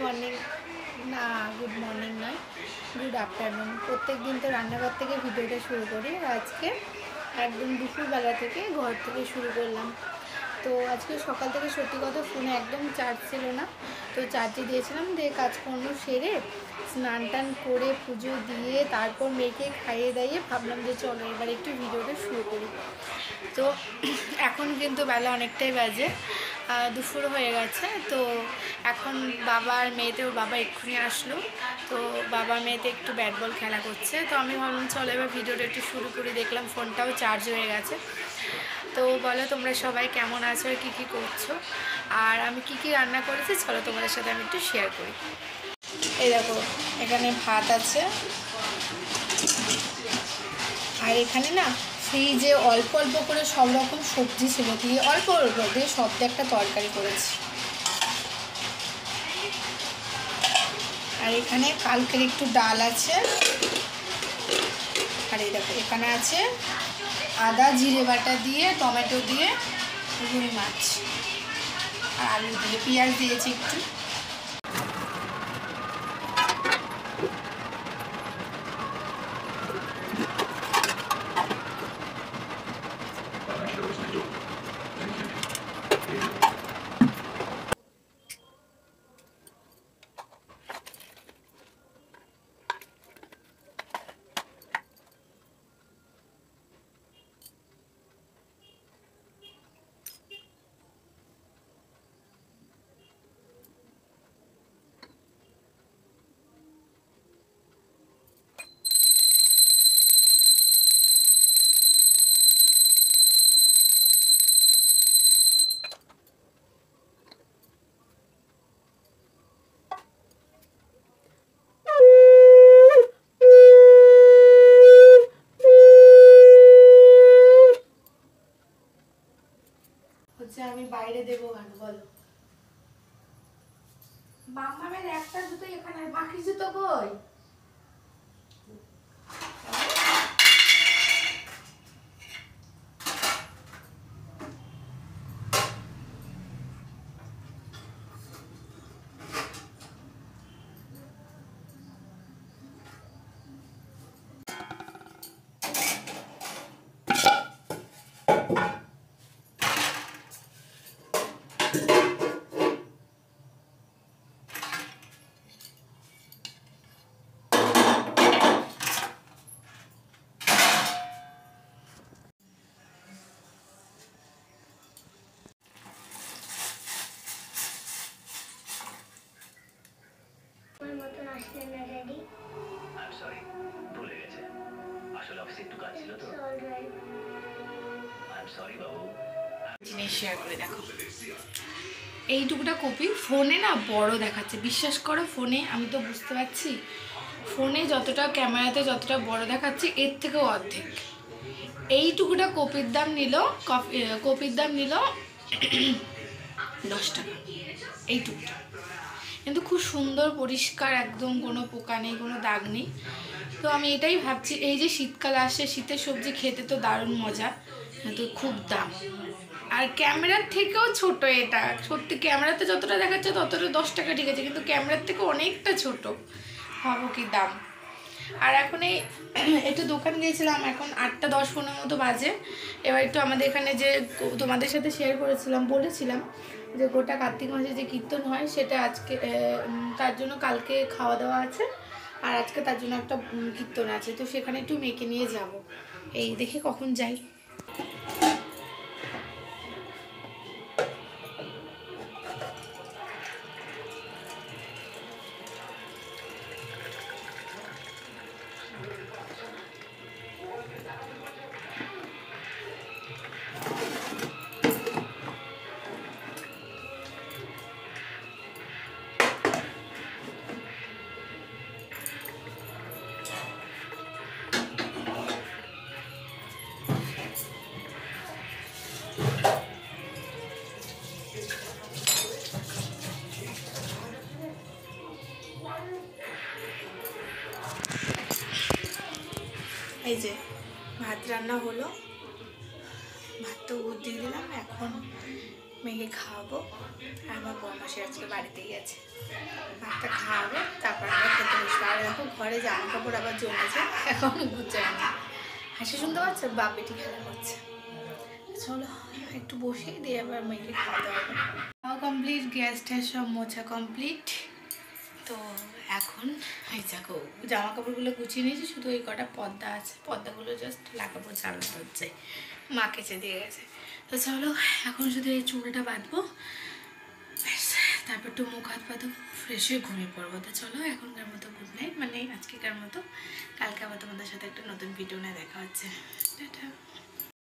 Morning না, good morning নয়, good afternoon. প্রত্যেক দিন তো রান্নাঘর থেকে ভিডিওটা শুরু করি, আজকে একদম দুপুরবেলা থেকে ঘর থেকে শুরু করলাম। তো আজকে সকাল থেকে সত্যি কথা ফোনে একদম চার্জ ছিল না, তো চার্জে দিয়েছিলাম, দিয়ে কাজকর্ম সেরে স্নান টান করে পুজো দিয়ে তারপর মেয়েকে খাইয়ে দাইয়ে ভাবলাম যে চলো এবার একটু ভিডিওটা শুরু করি। তো এখন কিন্তু বেলা অনেকটাই বাজে, দুপুর হয়ে গেছে। তো এখন বাবা আর মেয়েতে, ওর বাবা এক্ষুনি আসলো, তো বাবা মেয়েতে একটু ব্যাট বল খেলা করছে। তো আমি ভাবলাম চলো এবার ভিডিওটা একটু শুরু করে, দেখলাম ফোনটাও চার্জ হয়ে গেছে। তো বলো তোমরা সবাই কেমন আছো আর কী কী করছো, আর আমি কি কি রান্না করেছি চলো তোমাদের সাথে আমি একটু শেয়ার করি। এই দেখো, এখানে ভাত আছে, আর এখানে না ফ্রিজে অল্প অল্প করে সব রকম সবজি ছিল, দিয়ে অল্প অল্প দিয়ে সব একটা তরকারি করেছি। আর এখানে কালকের একটু ডাল আছে, আর এই দেখো এখানে আছে আদা জিরে বাটা দিয়ে টমেটো দিয়ে রুই মাছ আর আলু দিয়ে পেঁয়াজ দিয়েছি একটু। আমি বাইরে দেবো গান, বলো। মামামের একটা জুতো এখানে, আর বাকি জুতো কই? জিনিস শেয়ার করে দেখো, এইটুকুটা কপি ফোনে না বড় দেখাচ্ছে, বিশ্বাস করো। ফোনে আমি তো বুঝতে পারছি, ফোনে যতটা ক্যামেরাতে যতটা বড় দেখাচ্ছে এর থেকেও অর্ধেক। এইটুকুটা কপির দাম নিল, কপির দাম নিল 10 টাকা এইটুকুটা, কিন্তু খুব সুন্দর পরিষ্কার, একদম কোনো পোকা নেই, কোনো দাগ নেই। তো আমি এটাই ভাবছি, এই যে শীতকাল আসে, শীতের সবজি খেতে তো দারুণ মজা, কিন্তু খুব দাম। আর ক্যামেরার থেকেও ছোট এটা, সত্যি ক্যামেরাতে যতটা দেখাচ্ছে ততটা 10 টাকা ঠিক আছে, কিন্তু ক্যামেরার থেকে অনেকটা ছোট, ভাবো কি দাম। আর এখন এই একটু দোকান গিয়েছিলাম, এখন 8টা 10-15 মতো বাজে। এবার একটু আমাদের এখানে যে তোমাদের সাথে শেয়ার করেছিলাম, বলেছিলাম যে গোটা কার্তিক মাসে যে কীর্তন হয় সেটা আজকে, তার জন্য কালকে খাওয়া দাওয়া আছে, আর আজকে তার জন্য একটা কীর্তন আছে, তো সেখানে একটু মেয়েকে নিয়ে যাব, এই দেখে কখন যাই। এই যে ভাত রান্না হলো, ভাত তো দিয়ে দিলাম, এখন মেয়েকে খাওয়াবো। আর আমার বরমাসি আজকে বাড়িতেই আছে, ভাতটা খাওয়াবো, তারপর আমরা খেতে বসবো। আর দেখো ঘরে জামা কাপড় আবার জমেছে, এখন গুছায় না। হাসি শুনতে পাচ্ছে, বাপ বেটি খেলা করছে। চলো একটু বসে দিয়ে আবার মেয়েকে খাওয়াতে হবে। খাওয়া কমপ্লিট, গ্যাস ট্যাস সব মোছা কমপ্লিট। তো এখন এই দেখো জামা কাপড়গুলো গুছিয়ে নিয়েছি, শুধু ওই কটা পর্দা আছে, পর্দাগুলো জাস্ট লাগাবো, জ্বালানো হচ্ছে, মা কেচে দিয়ে গেছে। তো চলো এখন শুধু এই চুলটা বাঁধবো, তারপর একটু মুখ হাত পা ধোবো, ফ্রেশ হয়ে ঘুমিয়ে পড়বো। তো চলো এখনকার মতো গুড নাইট, মানে আজকেকার মতো। কালকে আবার তোমাদের সাথে একটা নতুন ভিডিও নিয়ে দেখা হচ্ছে। টাটা।